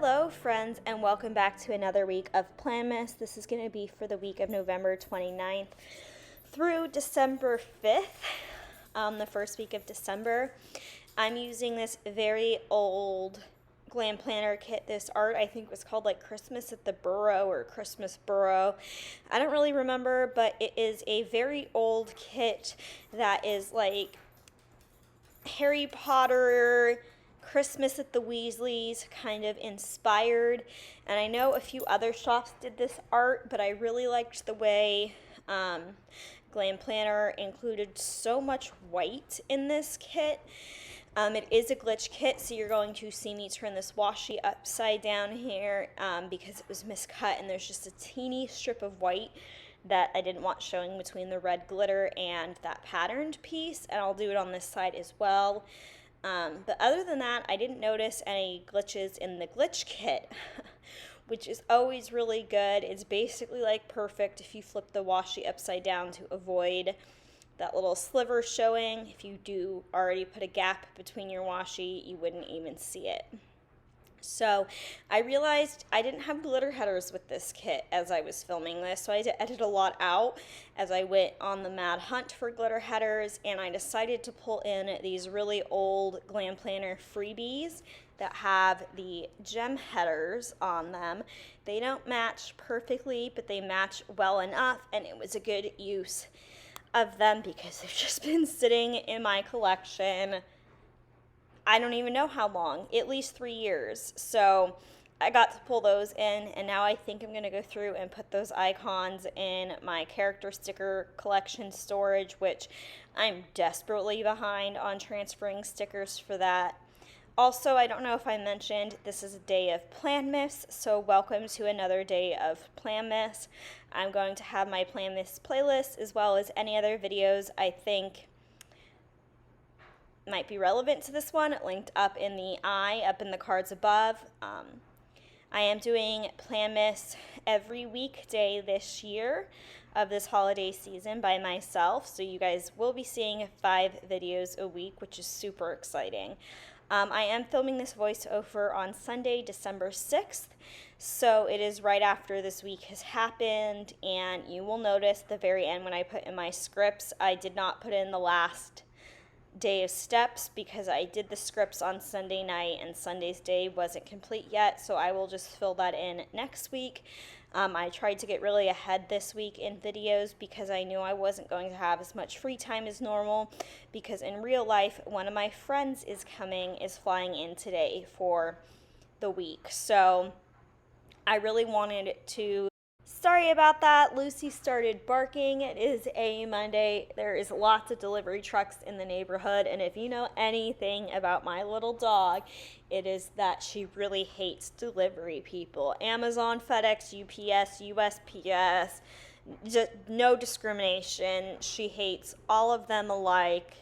Hello friends, and welcome back to another week of Planmış. This is going to be for the week of November 29th through December 5th, the first week of December. I'm using this very old Glam Planner kit. This art I think was called like Christmas at the Burrow or Christmas Burrow. I don't really remember, but it is a very old kit that is like Harry Potter, Christmas at the Weasleys kind of inspired, and I know a few other shops did this art, but I really liked the way Glam Planner included so much white in this kit. It is a glitch kit, so you're going to see me turn this washi upside down here because it was miscut, and there's just a teeny strip of white that I didn't want showing between the red glitter and that patterned piece, and I'll do it on this side as well. But other than that, I didn't notice any glitches in the glitch kit, which is always really good. It's basically like perfect if you flip the washi upside down to avoid that little sliver showing. If you do already put a gap between your washi, you wouldn't even see it. So I realized I didn't have glitter headers with this kit as I was filming this, so I had to edit a lot out as I went on the mad hunt for glitter headers, and I decided to pull in these really old Glam Planner freebies that have the gem headers on them. They don't match perfectly, but they match well enough, and it was a good use of them because they've just been sitting in my collection I don't even know how long, at least 3 years. So I got to pull those in, and now I think I'm going to go through and put those icons in my character sticker collection storage, which I'm desperately behind on transferring stickers for that. Also, I don't know if I mentioned, this is a day of Planmış, so welcome to another day of Planmış. I'm going to have my Planmış playlist as well as any other videos I think might be relevant to this one linked up in the up in the cards above. I am doing Planmış every weekday this year of this holiday season by myself, so you guys will be seeing 5 videos a week, which is super exciting. I am filming this voiceover on Sunday, December 6th, so it is right after this week has happened, and you will notice the very end when I put in my scripts, I did not put in the last day of steps because I did the scripts on Sunday night and Sunday's day wasn't complete yet, so I will just fill that in next week. I tried to get really ahead this week in videos because I knew I wasn't going to have as much free time as normal, because in real life one of my friends is flying in today for the week, so I really wanted to. Sorry about that. Lucy started barking. It is a Monday. There is lots of delivery trucks in the neighborhood, and if you know anything about my little dog, it is that she really hates delivery people. Amazon, FedEx, UPS, USPS, just no discrimination. She hates all of them alike.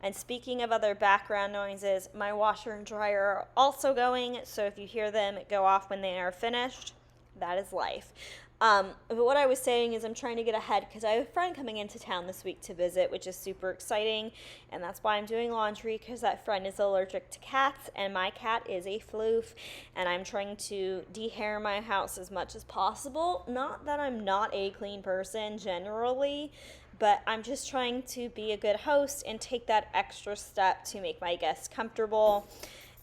And speaking of other background noises, my washer and dryer are also going, so if you hear them go off when they are finished, that is life. But what I was saying is I'm trying to get ahead because I have a friend coming into town this week to visit, which is super exciting, and that's why I'm doing laundry, because that friend is allergic to cats, and my cat is a floof, and I'm trying to de-hair my house as much as possible. Not that I'm not a clean person generally, but I'm just trying to be a good host and take that extra step to make my guests comfortable.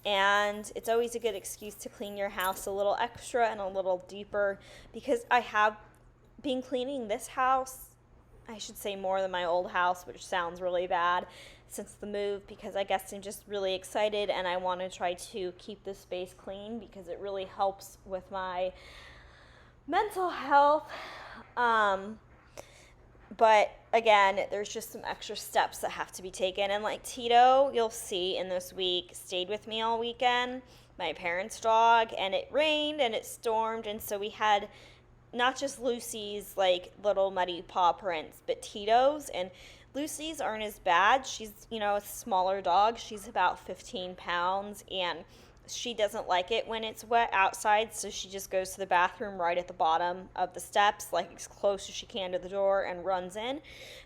And it's always a good excuse to clean your house a little extra and a little deeper, because I have been cleaning this house, I should say more than my old house, which sounds really bad, since the move, because I guess I'm just really excited and I want to try to keep the space clean because it really helps with my mental health. But again, there's just some extra steps that have to be taken. And like Tito, you'll see in this week, stayed with me all weekend, my parents' dog, and it rained and it stormed. And so we had not just Lucy's like little muddy paw prints, but Tito's. And Lucy's aren't as bad. She's, a smaller dog. She's about 15 pounds. And she doesn't like it when it's wet outside, so she just goes to the bathroom right at the bottom of the steps, like as close as she can to the door, and runs in.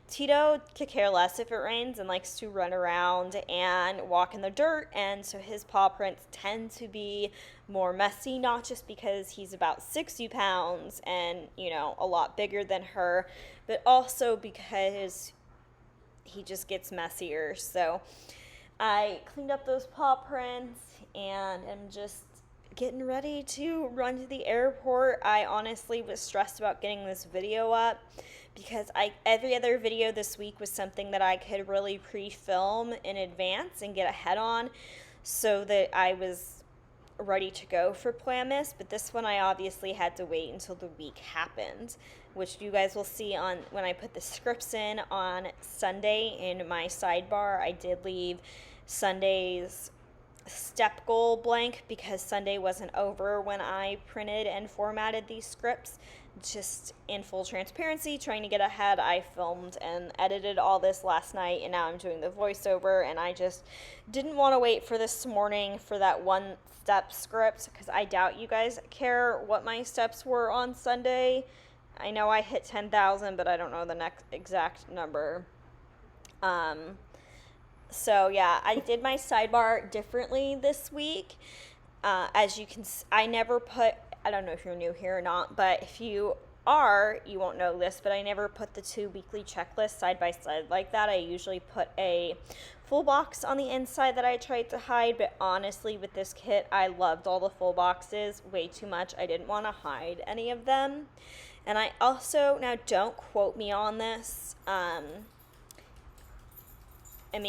Tito could care less if it rains and likes to run around and walk in the dirt, and so his paw prints tend to be more messy, not just because he's about 60 pounds and, a lot bigger than her, but also because he just gets messier. So I cleaned up those paw prints and am just getting ready to run to the airport. I honestly was stressed about getting this video up because every other video this week was something that I could really pre-film in advance and get ahead on so that I was ready to go for Planmış, but this one I obviously had to wait until the week happened, which you guys will see on when I put the scripts in on Sunday in my sidebar. I did leave Sunday's step goal blank because Sunday wasn't over when I printed and formatted these scripts. Just in full transparency, trying to get ahead, I filmed and edited all this last night, and now I'm doing the voiceover, and I just didn't want to wait for this morning for that one step script because I doubt you guys care what my steps were on Sunday. I know I hit 10,000, but I don't know the next exact number. So yeah, I did my sidebar differently this week. As you can, I never put, I don't know if you're new here or not, but if you are, you won't know this, but I never put the 2 weekly checklists side by side like that. I usually put a full box on the inside that I tried to hide, but honestly, with this kit, I loved all the full boxes way too much. I didn't want to hide any of them. And I also, now don't quote me on this,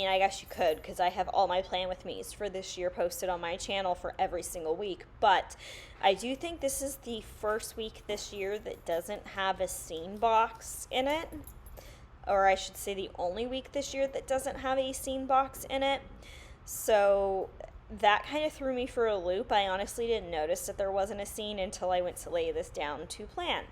I guess you could, because I have all my plan with me's for this year posted on my channel for every single week, but I do think this is the first week this year that doesn't have a scene box in it, or I should say the only week this year that doesn't have a scene box in it, so that kind of threw me for a loop. I honestly didn't notice that there wasn't a scene until I went to lay this down to plan.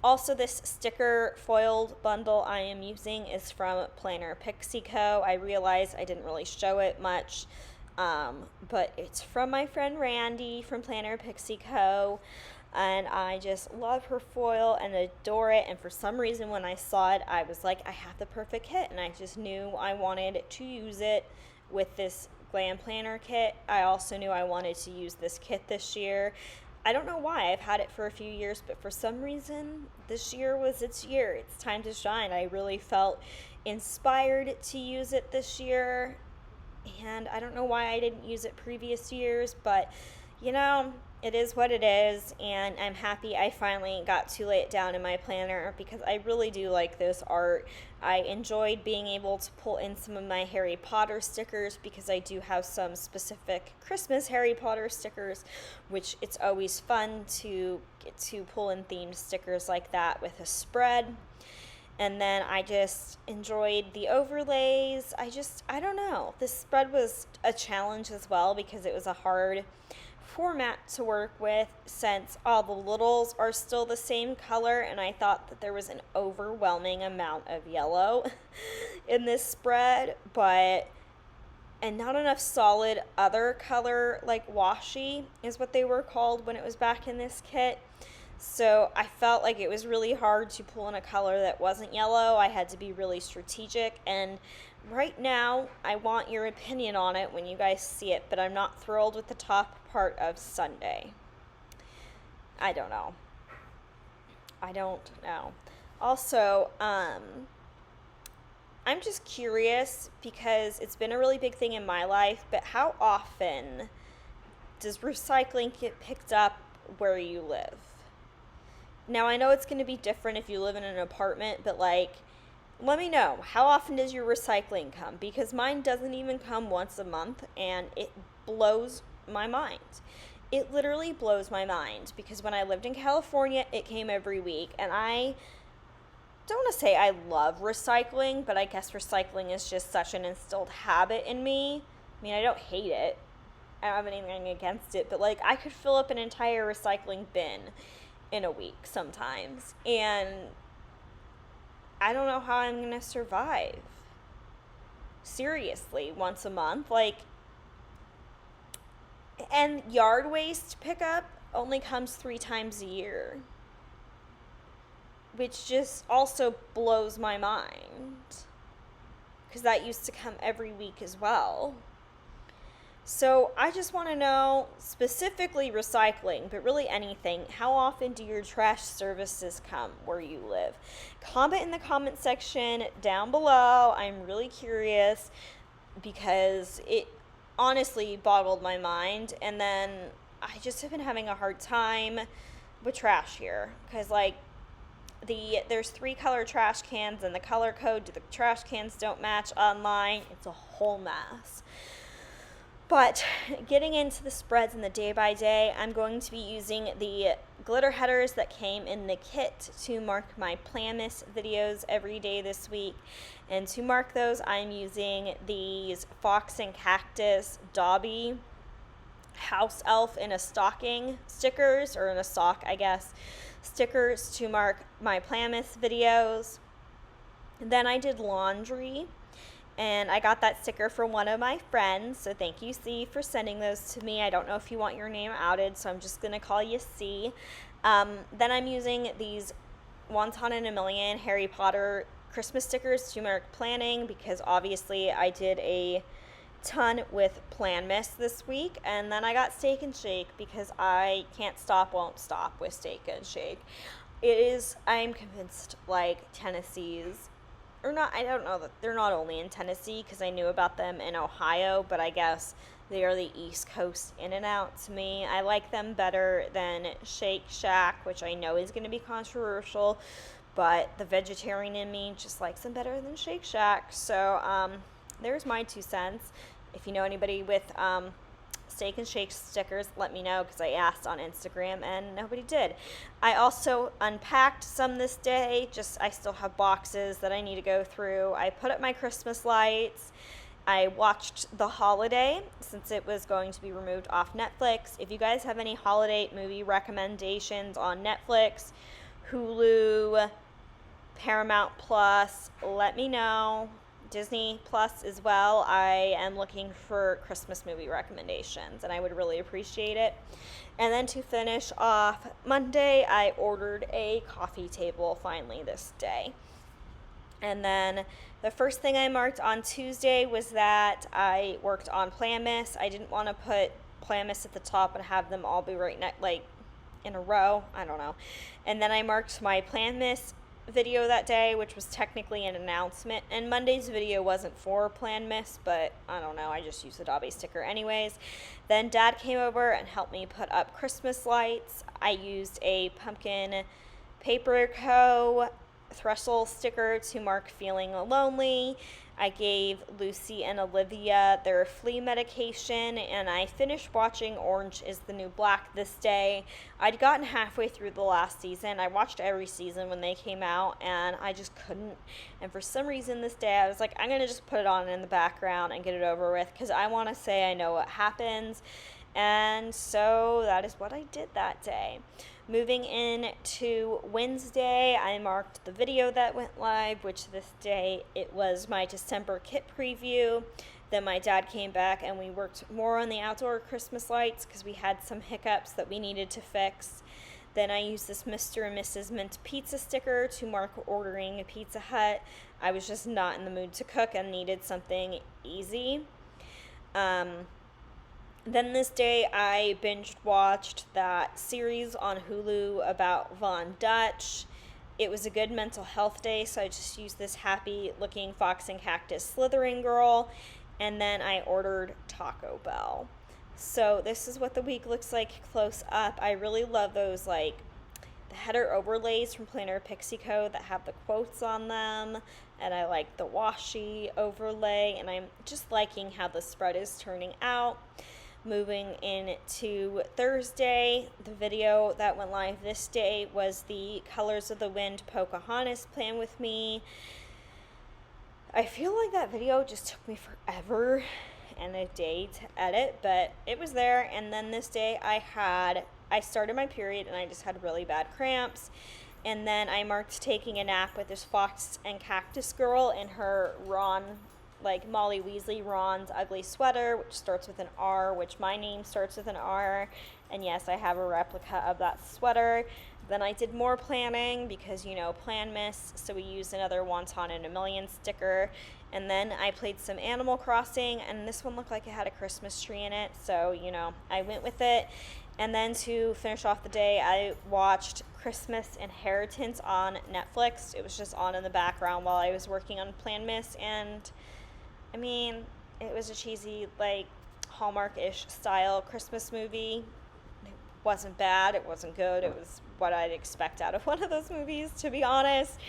Also, this sticker foiled bundle I am using is from Planner Pixie Co. I realize I didn't really show it much, but it's from my friend Randy from Planner Pixie Co. And I just love her foil and adore it. And for some reason, when I saw it, I was like, I have the perfect kit. And I just knew I wanted to use it with this Glam Planner kit. I also knew I wanted to use this kit this year. I don't know why. I've had it for a few years, but for some reason, this year was its year. It's time to shine. I really felt inspired to use it this year, and I don't know why I didn't use it previous years, but, it is what it is, and I'm happy I finally got to lay it down in my planner because I really do like this art. I enjoyed being able to pull in some of my Harry Potter stickers because I do have some specific Christmas Harry Potter stickers, which it's always fun to get to pull in themed stickers like that with a spread. And then I just enjoyed the overlays. I don't know. This spread was a challenge as well because it was a hard format to work with since all the littles are still the same color, and I thought that there was an overwhelming amount of yellow in this spread, and not enough solid other color, like washi is what they were called when it was back in this kit. So I felt like it was really hard to pull in a color that wasn't yellow. I had to be really strategic, and right now I want your opinion on it when you guys see it, but I'm not thrilled with the top part of Sunday. I don't know. Also, I'm just curious because it's been a really big thing in my life, but how often does recycling get picked up where you live? Now, I know it's going to be different if you live in an apartment, but let me know, how often does your recycling come? Because mine doesn't even come once a month, and it blows my mind. It literally blows my mind because when I lived in California, it came every week, and I don't want to say I love recycling, but I guess recycling is just such an instilled habit in me. I don't hate it. I don't have anything against it, but I could fill up an entire recycling bin in a week sometimes, and I don't know how I'm going to survive. Seriously, once a month, And yard waste pickup only comes 3 times a year, which just also blows my mind, because that used to come every week as well. So I just want to know, specifically recycling, but really anything, how often do your trash services come where you live? Comment in the comment section down below. I'm really curious, because it honestly boggled my mind. And then I just have been having a hard time with trash here, because like there's 3 color trash cans, and the color code to the trash cans don't match online. It's a whole mess. But getting into the spreads and the day by day, I'm going to be using the glitter headers that came in the kit to mark my Planmış videos every day this week. And to mark those, I'm using these Fox and Cactus Dobby House Elf in a Stocking stickers, or in a sock, I guess, stickers to mark my Planmış videos. And then I did laundry, and I got that sticker from one of my friends, so thank you, C, for sending those to me. I don't know if you want your name outed, so I'm just going to call you C. Then I'm using these Wonton in a Million Harry Potter Christmas stickers to mark planning, because obviously I did a ton with Planmış this week. And then I got Steak and Shake, because I can't stop, won't stop with Steak and Shake. I'm convinced, like, Tennessee's, or not, I don't know that they're not only in Tennessee, because I knew about them in Ohio, but I guess they are the East Coast In-N-Out to me. I like them better than Shake Shack, which I know is going to be controversial, but the vegetarian in me just likes them better than Shake Shack. So there's my 2 cents. If you know anybody with Steak and Shake stickers, let me know, because I asked on Instagram and nobody did. I also unpacked some this day. I still have boxes that I need to go through. I put up my Christmas lights. I watched The Holiday, since it was going to be removed off Netflix. If you guys have any holiday movie recommendations on Netflix, Hulu, Paramount Plus, let me know. Disney Plus as well. I am looking for Christmas movie recommendations, and I would really appreciate it. And then to finish off Monday, I ordered a coffee table finally this day. And then the first thing I marked on Tuesday was that I worked on Planmış. I didn't want to put Planmış at the top and have them all be right in a row. I don't know. And then I marked my Planmış video that day, which was technically an announcement, and Monday's video wasn't for Planmış, but I don't know, I just used the Dobby sticker anyways. Then Dad came over and helped me put up Christmas lights. I used a Pumpkin Paper Co. Trestle sticker to mark feeling lonely. I gave Lucy and Olivia their flea medication, and I finished watching Orange is the New Black this day. I'd gotten halfway through the last season. I watched every season when they came out, and I just couldn't. And for some reason this day, I was like, I'm going to just put it on in the background and get it over with, because I want to say I know what happens. And so that is what I did that day. Moving in to Wednesday, I marked the video that went live, which this day it was my December kit preview. Then my dad came back and we worked more on the outdoor Christmas lights, because we had some hiccups that we needed to fix. Then I used this Mr. and Mrs. Mint pizza sticker to mark ordering a Pizza Hut. I was just not in the mood to cook and needed something easy. Then this day, I binge-watched that series on Hulu about Von Dutch. It was a good mental health day, so I just used this happy-looking Fox and Cactus slithering girl, and then I ordered Taco Bell. So this is what the week looks like close up. I really love those, the header overlays from Planner Pixie Code that have the quotes on them, and I like the washi overlay, and I'm just liking how the spread is turning out. Moving into Thursday, the video that went live this day was the Colors of the Wind Pocahontas Plan with me. I feel like that video just took me forever and a day to edit, but it was there. And then this day I started my period and I just had really bad cramps. And then I marked taking a nap with this Fox and Cactus girl in her Ron like Molly Weasley, Ron's ugly sweater, which starts with an R, which my name starts with an R. And yes, I have a replica of that sweater. Then I did more planning because, Planmas, so we used another Wonton in a Million sticker. And then I played some Animal Crossing, and this one looked like it had a Christmas tree in it, so, I went with it. And then to finish off the day, I watched Christmas Inheritance on Netflix. It was just on in the background while I was working on Planmas, and, it was a cheesy, Hallmark-ish style Christmas movie. It wasn't bad, it wasn't good, it was what I'd expect out of one of those movies, to be honest.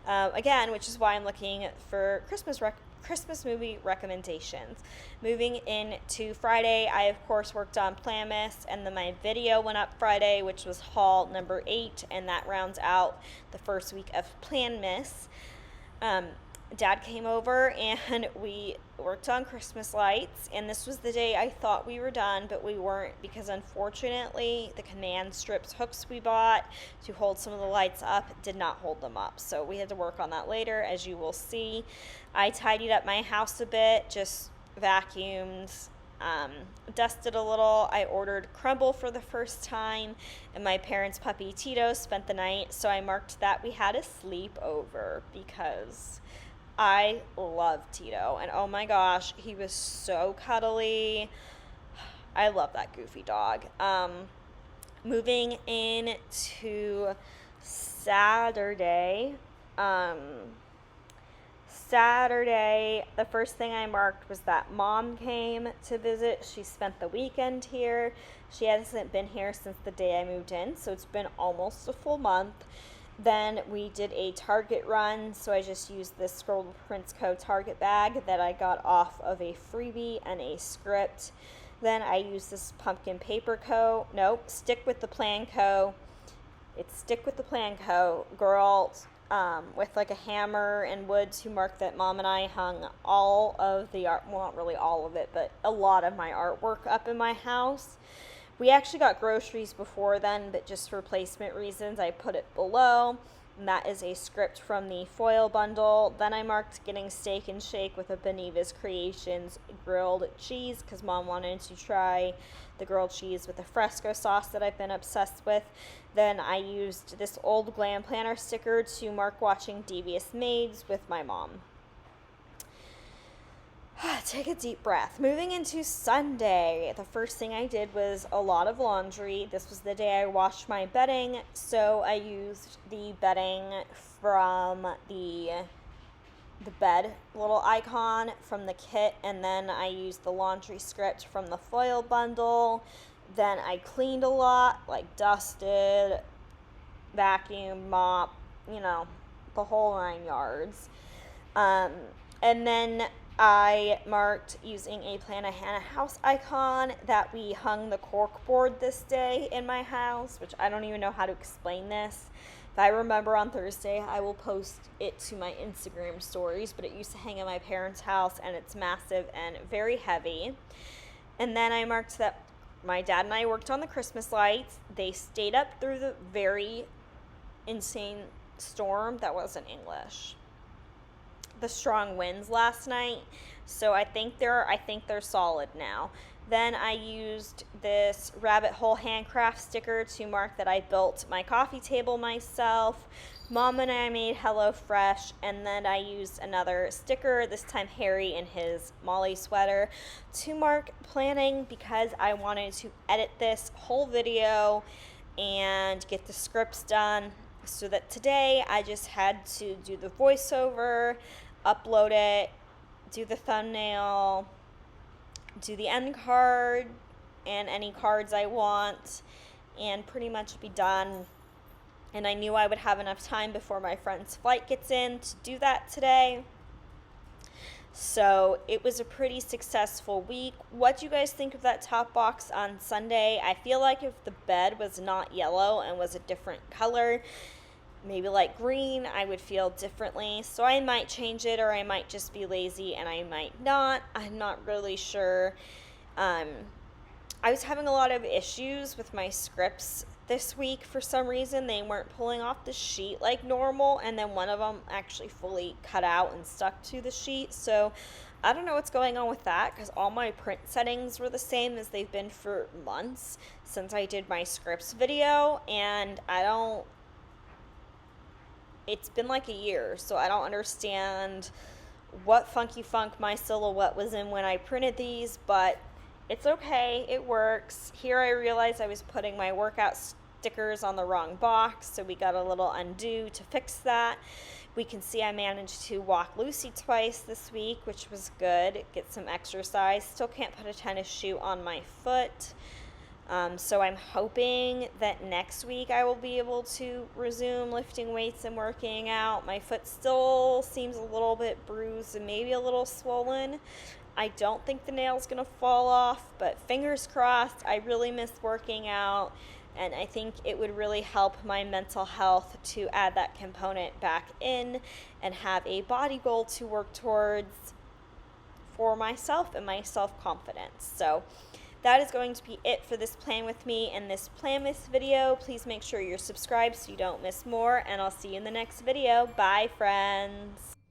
Again, which is why I'm looking for Christmas movie recommendations. Moving into Friday, I of course worked on Planmas, and then my video went up Friday, which was haul number 8, and that rounds out the first week of Planmas. Dad came over and we worked on Christmas lights, and this was the day I thought we were done, but we weren't, because unfortunately the command strips hooks we bought to hold some of the lights up did not hold them up, so we had to work on that later, as you will see. I tidied up my house a bit, just vacuumed, dusted a little. I ordered crumble for the first time, and my parents' puppy Tito spent the night, so I marked that we had a sleepover because I love Tito, and oh my gosh, he was so cuddly. I love that goofy dog. Moving into Saturday, the first thing I marked was that Mom came to visit. She spent the weekend here. She hasn't been here since the day I moved in, so it's been almost a full month. Then we did a Target run, so I just used this Scroll Prints Co. Target bag that I got off of a freebie and a script. Then I used this pumpkin paper co. Nope, Stick with the Plan Co. It's Stick with the Plan Co. girl with like a hammer and wood to mark that Mom and I hung all of the art, well, not really all of it, but a lot of my artwork up in my house. We actually got groceries before then, but just for placement reasons, I put it below. And that is a script from the foil bundle. Then I marked Getting Steak and Shake with a Beneva's Creations grilled cheese, because Mom wanted to try the grilled cheese with the fresco sauce that I've been obsessed with. Then I used this old Glam Planner sticker to mark watching Devious Maids with my mom. Take a deep breath. Moving into Sunday, the first thing I did was a lot of laundry. This was the day I washed my bedding, so I used the bedding from the bed little icon from the kit, and then I used the laundry script from the foil bundle. Then I cleaned a lot, like dusted, vacuumed, mop, the whole 9 yards. And then I marked using a Plan a Hannah house icon that we hung the cork board this day in my house, which I don't even know how to explain this. If I remember on Thursday, I will post it to my Instagram stories, but it used to hang in my parents' house, and it's massive and very heavy. And then I marked that my dad and I worked on the Christmas lights. They stayed up through the very insane storm that wasn't English. The strong winds last night, so I think they're solid now. Then I used this rabbit hole handcraft sticker to mark that I built my coffee table myself. Mom and I made HelloFresh, and then I used another sticker, this time Harry in his Molly sweater, to mark planning, because I wanted to edit this whole video and get the scripts done, so that today I just had to do the voiceover, upload it, do the thumbnail, do the end card, and any cards I want, and pretty much be done. And I knew I would have enough time before my friend's flight gets in to do that today. So it was a pretty successful week. What do you guys think of that top box on Sunday? I feel like if the bed was not yellow and was a different color, maybe like green, I would feel differently. So I might change it, or I might just be lazy and I might not. I'm not really sure. I was having a lot of issues with my scripts this week for some reason. They weren't pulling off the sheet like normal, and then one of them actually fully cut out and stuck to the sheet. So I don't know what's going on with that because all my print settings were the same as they've been for months since I did my scripts video, and it's been like a year, so I don't understand what funky funk my silhouette was in when I printed these, but it's okay, it works. Here I realized I was putting my workout stickers on the wrong box, so we got a little undo to fix that. We can see I managed to walk Lucy twice this week, which was good. Get some exercise. Still can't put a tennis shoe on my foot. So I'm hoping that next week I will be able to resume lifting weights and working out. My foot still seems a little bit bruised and maybe a little swollen. I don't think the nail's going to fall off, but fingers crossed. I really miss working out, and I think it would really help my mental health to add that component back in and have a body goal to work towards for myself and my self-confidence. So that is going to be it for this Plan With Me and this Planmas video. Please make sure you're subscribed so you don't miss more, and I'll see you in the next video. Bye, friends.